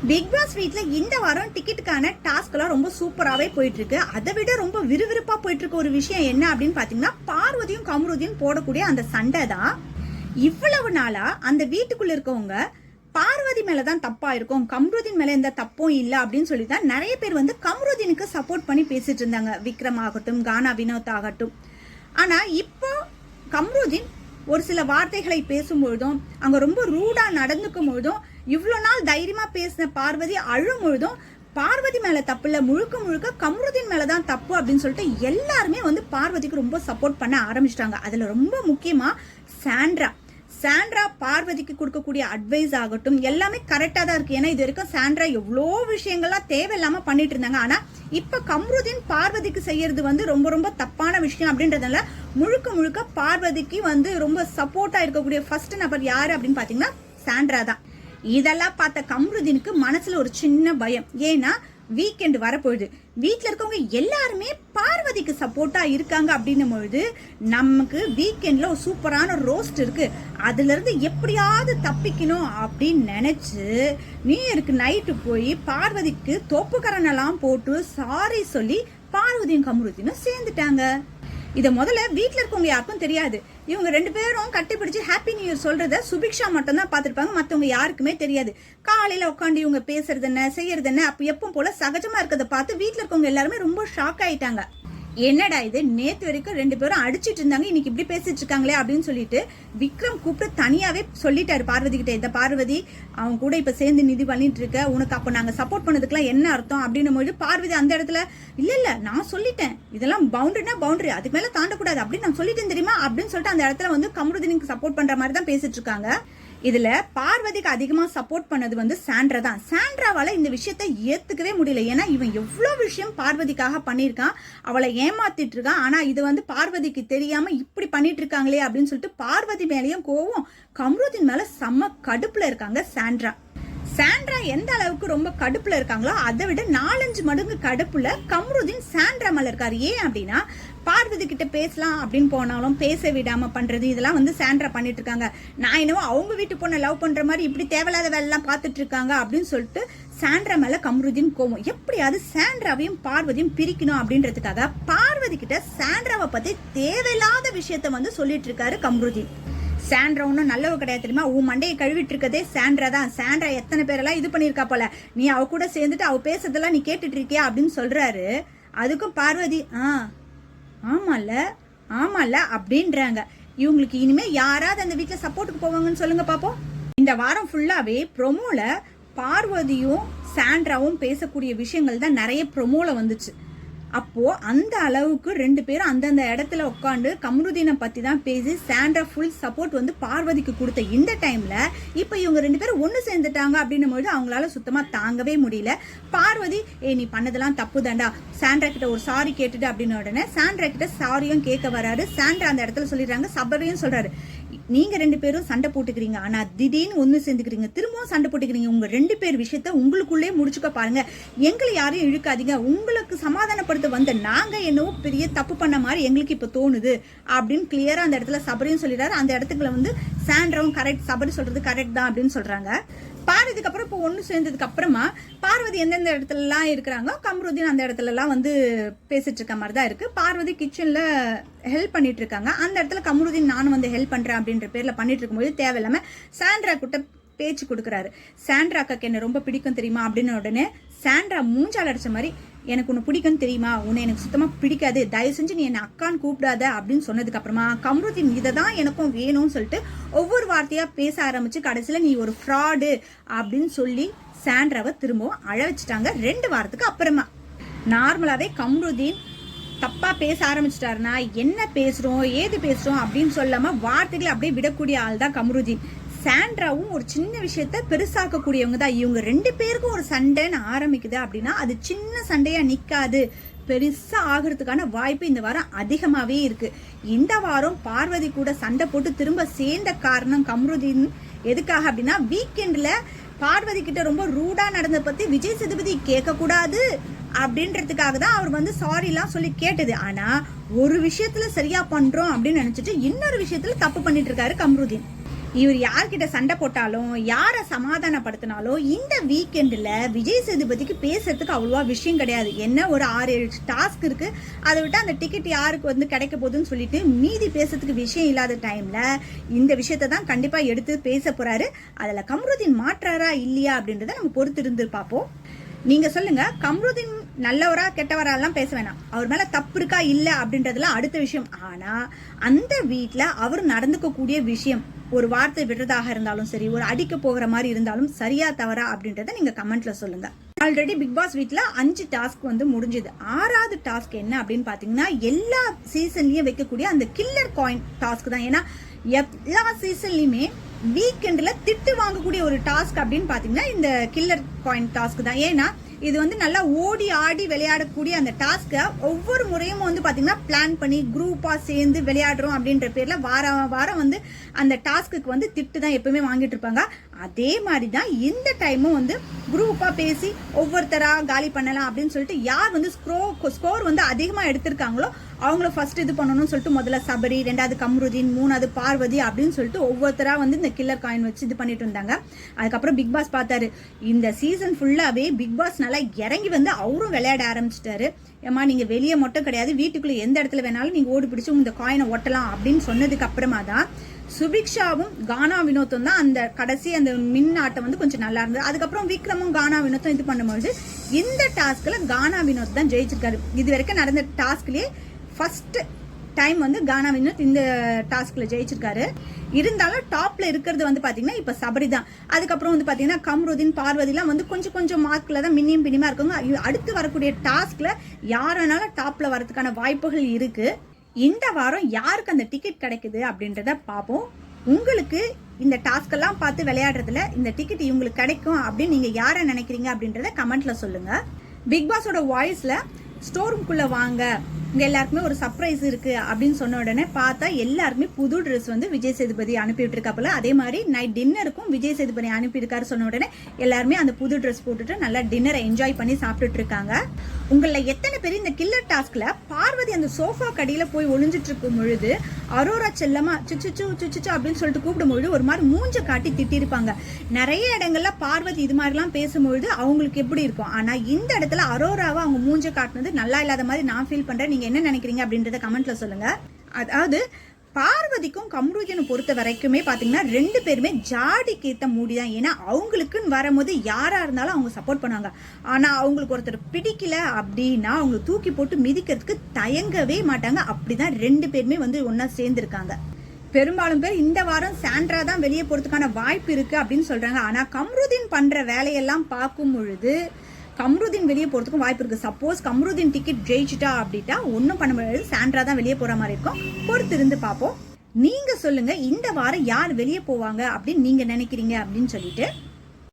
Big pass வீட்ல இந்த வாரம் டிக்கெட்டுக்கான டாஸ்க் எல்லாம் ரொம்ப சூப்பராகவே போயிட்டு இருக்கு. அதை விட ரொம்ப விறுவிறுப்பா போயிட்டு இருக்க ஒரு விஷயம் என்ன அப்படின்னு பாத்தீங்கன்னா, பார்வதியும் கமருதியும் போடக்கூடிய அந்த சண்டை தான். இவ்வளவு நாளா அந்த வீட்டுக்குள்ள இருக்கவங்க பார்வதி மேலதான் தப்பா இருக்கும், கமருதீன் மேல எந்த தப்பும் இல்ல அப்படின்னு சொல்லிதான் நிறைய பேர் வந்து கமருதீனுக்கு சப்போர்ட் பண்ணி பேசிட்டு இருந்தாங்க. விக்ரம் ஆகட்டும், கானா வினோத் ஆகட்டும். ஆனா இப்போ கமருதீன் ஒரு சில வார்த்தைகளை பேசும்பொழுதும், அங்க ரொம்ப ரூடா நடந்துக்கும் பொழுதும், இவ்வளவு நாள் தைரியமா பேசின பார்வதி அழும் பொழுதும் பார்வதி மேல தப்பு இல்ல, முழுக்க முழுக்க கமருதீன் மேலதான் தப்பு அப்படின்னு சொல்லிட்டு எல்லாருமே வந்து பார்வதிக்கு ரொம்ப சப்போர்ட் பண்ண ஆரம்பிச்சிட்டாங்க. அதுல ரொம்ப முக்கியமா சாண்ட்ரா பார்வதிக்கு கொடுக்கக்கூடிய அட்வைஸ் ஆகட்டும் எல்லாமே கரெக்டா தான் இருக்கு. ஏன்னா இது வரைக்கும் சாண்ட்ரா எவ்வளோ விஷயங்கள்லாம் தேவையில்லாம பண்ணிட்டு இருந்தாங்க. ஆனா இப்ப கமருதீன் பார்வதிக்கு செய்யறது வந்து ரொம்ப ரொம்ப தப்பான விஷயம் அப்படின்றதுனால முழுக்க முழுக்க பார்வதிக்கு வந்து ரொம்ப சப்போர்ட்டா இருக்கக்கூடிய ஃபர்ஸ்ட் நபர் யாரு அப்படின்னு பாத்தீங்கன்னா சாண்ட்ரா தான். இதெல்லாம் பார்த்த கமருதீனுக்கு மனசுல ஒரு சின்ன பயம். ஏன்னா வீக்கெண்ட் வரப்போகுது, வீட்டில் இருக்கவங்க எல்லாருமே பார்வதிக்கு சப்போர்ட்டா இருக்காங்க அப்படின்னும் பொழுது நமக்கு வீக்கெண்ட்ல ஒரு சூப்பரான ரோஸ்ட் இருக்கு, அதுல இருந்து எப்படியாவது தப்பிக்கணும் அப்படின்னு நினைச்சு நியூ நைட்டு போய் பார்வதிக்கு தோப்புக்கரணெல்லாம் போட்டு சாரி சொல்லி பார்வதியும் கமருதீனும் சேர்ந்துட்டாங்க. இத முதல்ல வீட்டுல இருக்கவங்க யாருக்கும் தெரியாது. இவங்க ரெண்டு பேரும் கட்டிப்பிடிச்சு ஹாப்பி நியூ இயர் சொல்றத சுபிக்ஷா மட்டும் தான் பாத்துருப்பாங்க, மத்தவங்க யாருக்குமே தெரியாது. காலையில உட்காந்து இவங்க பேசுறது என்ன செய்யறது என்ன அப்ப எப்பவும் போல சகஜமா இருக்கிறத பார்த்து வீட்டுல இருக்கவங்க எல்லாருமே ரொம்ப ஷாக் ஆயிட்டாங்க. என்னடா இது, நேத்து வரைக்கும் ரெண்டு பேரும் அடிச்சிட்டு இருந்தாங்க, இன்னைக்கு இப்படி பேசிட்டு இருக்காங்களே அப்படின்னு சொல்லிட்டு விக்ரம் கூப்பிட்டு தனியாவே சொல்லிட்டாரு பார்வதி கிட்ட, இந்த பார்வதி அவங்க கூட இப்ப சேர்ந்து நிதி பண்ணிட்டு இருக்க, உனக்கு அப்ப நாங்க சப்போர்ட் பண்ணதுக்குலாம் என்ன அர்த்தம் அப்படின்னு போது பார்வதி அந்த இடத்துல இல்ல நான் சொல்லிட்டேன், இதெல்லாம் பவுண்டரினா பவுண்டரி, அதுக்கு மேல தாண்டக்கூடாது அப்படின்னு நான் சொல்லிட்டேன் தெரியுமா அப்படின்னு சொல்லிட்டு அந்த இடத்துல வந்து கமருதீனுக்கு சப்போர்ட் பண்ற மாதிரி தான் பேசிட்டு இருக்காங்க. இதுல பார்வதிக்கு அதிகமா சப்போர்ட் பண்ணது வந்து சாண்ட்ரா தான். சாண்ட்ராவால இந்த விஷயத்தை ஏத்துக்கவே முடியல. ஏன்னா இவன் எவ்வளவு விஷயம் பார்வதிக்காக பண்ணிருக்கான், அவளை ஏமாத்திட்டு இருக்கான். ஆனா இது வந்து பார்வதிக்கு தெரியாம இப்படி பண்ணிட்டு இருக்காங்களே அப்படின்னு சொல்லிட்டு பார்வதி மேலேயும் கோவம், கமருதீன் மேல செம்ம கடுப்புல இருக்காங்க சாண்ட்ரா எந்த அளவுக்கு ரொம்ப கடுப்புல இருக்காங்களோ அதை விட 4-5 மடங்கு கடுப்புல கமருதீன் சாண்ட்ரா மேல இருக்காரு. ஏன் அப்படின்னா பார்வதி கிட்ட பேசலாம் அப்படின்னு போனாலும் பேச விடாம பண்றது, இதெல்லாம் வந்து சாண்ட்ரா பண்ணிட்டு இருக்காங்க. நான் என்னவோ அவங்க வீட்டு பொண்ணை லவ் பண்ற மாதிரி இப்படி தேவையில்லாத வேலை எல்லாம் பாத்துட்டு இருக்காங்க அப்படின்னு சொல்லிட்டு சாண்ட்ரா மேல கமருதீன் கோவம். எப்படியாவது சாண்ட்ராவையும் பார்வதியும் பிரிக்கணும் அப்படின்றதுக்காக பார்வதி கிட்ட சாண்ட்ராவை பத்தி தேவையில்லாத விஷயத்த வந்து சொல்லிட்டு இருக்காரு கமருதீன். சாண்ட்ரா ஒன்னும் நல்லவ கிடையாது தெரியுமா, உன் மண்டையை கழுவிட்டு இருக்கதே சாண்ட்ரா தான். சாண்ட்ரா எத்தனை பேரெல்லாம் இது பண்ணிருக்கா போல, நீ அவ கூட சேர்ந்துட்டு அவ பேசுறதெல்லாம் நீ கேட்டுட்டு இருக்கியா அப்படின்னு சொல்றாரு. அதுக்கும் பார்வதி ஆமால அப்படின்றாங்க. இவங்களுக்கு இனிமே யாராவது அந்த வீட்டுல சப்போர்ட்டுக்கு போவாங்கன்னு சொல்லுங்க பாப்போம். இந்த வாரம் ஃபுல்லாவே ப்ரொமோல பார்வதியும் சாண்ட்ராவும் பேசக்கூடிய விஷயங்கள் தான் நிறைய ப்ரொமோல வந்துச்சு. அப்போ அந்த அளவுக்கு ரெண்டு பேரும் அந்தந்த இடத்துல உட்காந்து கமருதீனை பத்தி தான் பேசி சாண்ட்ரா ஃபுல் சப்போர்ட் வந்து பார்வதிக்கு கொடுத்த இந்த டைம்ல இப்ப இவங்க ரெண்டு பேரும் ஒண்ணு சேர்ந்துட்டாங்க அப்படின்னும் போது அவங்களால சுத்தமா தாங்கவே முடியல. பார்வதி நீ பண்ணதெல்லாம் தப்பு தாண்டா, சாண்ட்ரா கிட்ட ஒரு சாரி கேட்டுட்டு அப்படின்னு உடனே சாண்ட்ரா கிட்ட சாரியும் கேட்க வராரு. சாண்ட்ரா அந்த இடத்துல சொல்லிடுறாங்க, சபரியும் சொல்றாரு, நீங்க ரெண்டு பேரும் சண்டை போட்டுக்கிறீங்க, ஆனா திடீர்னு ஒண்ணு சேர்ந்துக்கிறீங்க, திரும்பவும் சண்டை போட்டுக்கிறீங்க, உங்க ரெண்டு பேர் விஷயத்த உங்களுக்குள்ளே முடிச்சுக்க பாருங்க, எங்களை யாரையும் இழுக்காதீங்க, உங்களுக்கு சமாதானப்படுத்த வந்த நாங்க என்னவோ பெரிய தப்பு பண்ண மாதிரி எங்களுக்கு இப்ப தோணுது அப்படின்னு கிளியரா அந்த இடத்துல சபரியும் சொல்லிடுறாரு. அந்த இடத்துக்குள்ள வந்து சாண்ட்ராவும் கரெக்ட், சபரி சொல்றது கரெக்ட் தான் அப்படின்னு சொல்றாங்க. பார்வதிக்கு அப்புறம் இப்போ ஒண்ணு சேர்ந்ததுக்கு அப்புறமா பார்வதி எந்தெந்த இடத்துல எல்லாம் இருக்கிறாங்க, கமருதீன் அந்த இடத்துல எல்லாம் வந்து பேசிட்டு இருக்க மாதிரி தான் இருக்கு. பார்வதி கிச்சன்ல ஹெல்ப் பண்ணிட்டு இருக்காங்க. அந்த இடத்துல கமருதீன் நானும் வந்து ஹெல்ப் பண்றேன் அப்படின்ற பேர்ல பண்ணிட்டு இருக்கும்போது தேவையில்லாம சாண்ட்ரா கிட்ட பேச்சு கொடுக்குறாரு. சாண்ட்ரா அக்காக்கு என்ன ரொம்ப பிடிக்கும் தெரியுமா அப்படின்னு உடனே சாண்ட்ரா மூஞ்சால் அடிச்ச மாதிரி, எனக்கு உன்னை பிடிக்கும் தெரியுமா, உன்னை எனக்கு சுத்தமா பிடிக்காது, தயவு செஞ்சு நீ என்ன அக்கான்னு கூப்பிடாத அப்படின்னு சொன்னதுக்கு அப்புறமா கமருதீன் இதை தான் எனக்கும் வேணும்னு சொல்லிட்டு ஒவ்வொரு வார்த்தையா பேச ஆரம்பிச்சு கடைசியில நீ ஒரு ஃப்ராடு அப்படின்னு சொல்லி சாண்ட்ராவை திரும்பவும் அழ வச்சுட்டாங்க 2 வாரத்துக்கு அப்புறமா. நார்மலாவே கமருதீன் தப்பா பேச ஆரம்பிச்சிட்டாருன்னா என்ன பேசுறோம் ஏது பேசுறோம் அப்படின்னு சொல்லாம வார்த்தைகளை அப்படியே விடக்கூடிய ஆள் தான் கமருதீன். சாண்ட்ராவும் ஒரு சின்ன விஷயத்த பெருசாக்கக்கூடியவங்க தான். இவங்க ரெண்டு பேருக்கும் ஒரு சண்டைன்னு ஆரம்பிக்குது அப்படின்னா அது சின்ன சண்டையா நிக்காது, பெருசா ஆகிறதுக்கான வாய்ப்பு இந்த வாரம் அதிகமாவே இருக்கு. இந்த வாரம் பார்வதி கூட சண்டை போட்டு திரும்ப சேர்ந்த காரணம் கமருதீன் எதுக்காக அப்படின்னா, வீக்கெண்ட்ல பார்வதி கிட்ட ரொம்ப ரூடா நடந்த பத்தி விஜய் சேதுபதி கேட்க கூடாது அப்படின்றதுக்காக தான் அவர் வந்து சாரி எல்லாம் சொல்லி கேட்டது. ஆனா ஒரு விஷயத்துல சரியா பண்றோம் அப்படின்னு நினைச்சிட்டு இன்னொரு விஷயத்துல தப்பு பண்ணிட்டு இருக்காரு கமருதீன். இவர் யார்கிட்ட சண்டை போட்டாலும் யாரை சமாதானப்படுத்தினாலும் இந்த வீக்கெண்டில் விஜய் சேதுபதிக்கு பேசுறதுக்கு அவ்வளோவா விஷயம் கிடையாது. என்ன ஒரு 6-7 டாஸ்க் இருக்கு, அதை விட்டு அந்த டிக்கெட் யாருக்கு வந்து கிடைக்க போகுதுன்னு சொல்லிட்டு மீதி பேசுறதுக்கு விஷயம் இல்லாத டைம்ல இந்த விஷயத்தை தான் கண்டிப்பா எடுத்து பேச போறாரு. அதுல கம்ருதீன் மாற்றாரா இல்லையா அப்படின்றத நம்ம பொறுத்து இருந்து பார்ப்போம். நீங்க சொல்லுங்க, கம்ருதீன் நல்லவரா கெட்டவரா எல்லாம் பேச வேணாம், அவர் மேல தப்பு இருக்கா இல்ல அப்படின்றதுலாம் அடுத்த விஷயம். ஆனா அந்த வீட்டுல அவர் நடந்துக்க கூடிய விஷயம், ஒரு வார்த்தை விடுறதாக இருந்தாலும் சரி, ஒரு அடிக்க போகிற மாதிரி இருந்தாலும் சரியா தவறா அப்படின்றத நீங்க கமெண்ட்ல சொல்லுங்க. ஆல்ரெடி பிக் பாஸ் வீட்ல 5 டாஸ்க் வந்து முடிஞ்சது. 6வது டாஸ்க் என்ன அப்படின்னு பாத்தீங்கன்னா, எல்லா சீசன்லயும் வைக்கக்கூடிய அந்த கில்லர் காயின் டாஸ்க் தான். ஏன்னா எல்லா சீசன்லயுமே வீக்கெண்ட்ல திட்டு வாங்கக்கூடிய ஒரு டாஸ்க் அப்படின்னு பாத்தீங்கன்னா இந்த கில்லர் காயின் டாஸ்க் தான். ஏன்னா இது வந்து நல்லா ஓடி ஆடி விளையாடக்கூடிய அந்த டாஸ்க்கை ஒவ்வொரு முறையும் வந்து பாத்தீங்கன்னா பிளான் பண்ணி குரூப்பா சேர்ந்து விளையாடுறோம் அப்படின்ற பேர்ல வாரம் வந்து அந்த டாஸ்க்கு வந்து திட்டு தான் எப்பவுமே வாங்கிட்டு இருப்பாங்க. அதே மாதிரி தான் இந்த டைமும் வந்து குரூப்பா பேசி ஒவ்வொருத்தரா காலி பண்ணலாம் அப்படின்னு சொல்லிட்டு யார் வந்து ஸ்கோர் வந்து அதிகமா எடுத்திருக்காங்களோ அவங்கள ஃபர்ஸ்ட் இது பண்ணணும்னு சொல்லிட்டு முதல்ல சபரி, 2வது கம்ருதீன், 3வது பார்வதி அப்படின்னு சொல்லிட்டு ஒவ்வொருத்தரா வந்து இந்த கில்லர் காயின் வச்சு இது பண்ணிட்டு இருந்தாங்க. அதுக்கப்புறம் பிக் பாஸ் பார்த்தாரு, இந்த சீசன் ஃபுல்லாவே பிக் பாஸ் நல்லா இறங்கி வந்து அவரும் விளையாட ஆரம்பிச்சிட்டாரு. ஏமா நீங்க வெளியே மட்டும் கிடையாது, வீட்டுக்குள்ள எந்த இடத்துல வேணாலும் நீங்க ஓடி பிடிச்சு இந்த காயினை ஒட்டலாம் அப்படின்னு சொன்னதுக்கு அப்புறமா தான் சுபிக்ஷாவும் கானா வினோத்தும் தான் அந்த கடைசி அந்த மின் ஆட்டம் வந்து கொஞ்சம் நல்லா இருந்தது. அதுக்கப்புறம் விக்ரமும் கானா வினோத்தும் இது பண்ணும்போது இந்த டாஸ்க்ல கானா வினோத் தான் ஜெயிச்சிருக்காரு. இது வரைக்கும் நடந்த டாஸ்க்லயே ஃபர்ஸ்ட் டைம் வந்து கானா வினோத் இந்த டாஸ்க்ல ஜெயிச்சிருக்காரு. இருந்தாலும் டாப்ல இருக்கிறது வந்து பாத்தீங்கன்னா இப்ப சபரி தான். அதுக்கப்புறம் வந்து பாத்தீங்கன்னா கம்ருதீன், பார்வதிலாம் வந்து கொஞ்சம் மார்க்ல தான் மின்னியும் பின்னியுமா இருக்காங்க. அடுத்து வரக்கூடிய டாஸ்க்ல யார் வேணாலும் டாப்ல வரதுக்கான வாய்ப்புகள் இருக்கு. இந்த வாரம் யாருக்கு அந்த டிக்கெட் கிடைக்குது அப்படின்றத பார்ப்போம். உங்களுக்கு இந்த டாஸ்க் எல்லாம் பார்த்து விளையாடுறதுல இந்த டிக்கெட் இவங்களுக்கு கிடைக்கும் அப்படின்னு நீங்க யாரை நினைக்கிறீங்க அப்படின்றத கமெண்ட்ல சொல்லுங்க. பிக் பாஸோட வாய்ஸ்ல ஸ்டோர் ரூம்குள்ள வாங்க, இங்க எல்லாருக்குமே ஒரு சர்ப்ரைஸ் இருக்கு அப்படின்னு சொன்ன உடனே பார்த்தா எல்லாருமே புது ட்ரெஸ் வந்து விஜய் சேதுபதி அனுப்பிட்டு இருக்காப்புல. அதே மாதிரி நைட் டின்னருக்கும் விஜய் சேதுபதி அனுப்பியிருக்காரு சொன்ன உடனே எல்லாருமே அந்த புது ட்ரெஸ் போட்டுட்டு நல்லா டின்னரை என்ஜாய் பண்ணி சாப்பிட்டுட்டு இருக்காங்க. உங்கள எத்தனை பேர் இந்த கில்லர் டாஸ்க்ல பார்வதி அந்த சோஃபா கடியில போய் ஒளிஞ்சிட்டு இருக்கும் பொழுது அரோரா செல்லமா சுச்சு அப்படின்னு சொல்லிட்டு கூப்பிடும்பொழுது ஒரு மாதிரி மூஞ்ச காட்டி திட்டிருப்பாங்க. நிறைய இடங்கள்ல பார்வதி இது மாதிரிலாம் பேசும்பொழுது அவங்களுக்கு எப்படி இருக்கும். ஆனா இந்த இடத்துல அரோராவை அவங்க மூஞ்ச காட்டினது நல்லா இல்லாத மாதிரி நான் ஃபீல் பண்றேன். நீங்க என்ன நினைக்கிறீங்க அப்படின்றத கமெண்ட்ல சொல்லுங்க. அதாவது பார்வதிக்கும் கம்ருதீனை பொறுத்த வரைக்குமே பாத்தீங்கன்னா 2 பேருமே ஜாடிக்கு ஏத்த மூடிதான். ஏன்னா அவங்களுக்குன்னு வரும்போது யாரா இருந்தாலும் அவங்க சப்போர்ட் பண்ணுவாங்க. ஆனா அவங்களுக்கு ஒருத்தர் பிடிக்கல அப்படின்னா அவங்க தூக்கி போட்டு மிதிக்கிறதுக்கு தயங்கவே மாட்டாங்க. அப்படிதான் 2 பேருமே வந்து ஒன்னா சேர்ந்திருக்காங்க. பெரும்பாலும் பேர் இந்த வாரம் சாண்ட்ரா தான் வெளியே போறதுக்கான வாய்ப்பு இருக்கு அப்படின்னு சொல்றாங்க. ஆனா கம்ருதீன் பண்ற வேலையெல்லாம் பார்க்கும் பொழுது கம்ருதீன் வெளியே போறதுக்கும் வாய்ப்பு இருக்கு. சப்போஸ் கம்ருதீன் டிக்கெட் ஜெயிச்சுட்டா அப்படின்னா ஒன்னும் பண்ண முடியாது, சாண்ட்ரா தான் வெளியே போற மாதிரி இருக்கும். பொறுத்து இருந்து பார்ப்போம். நீங்க சொல்லுங்க, இந்த வாரம் யார் வெளியே போவாங்க அப்படின்னு நீங்க நினைக்கிறீங்க அப்படின்னு சொல்லிட்டு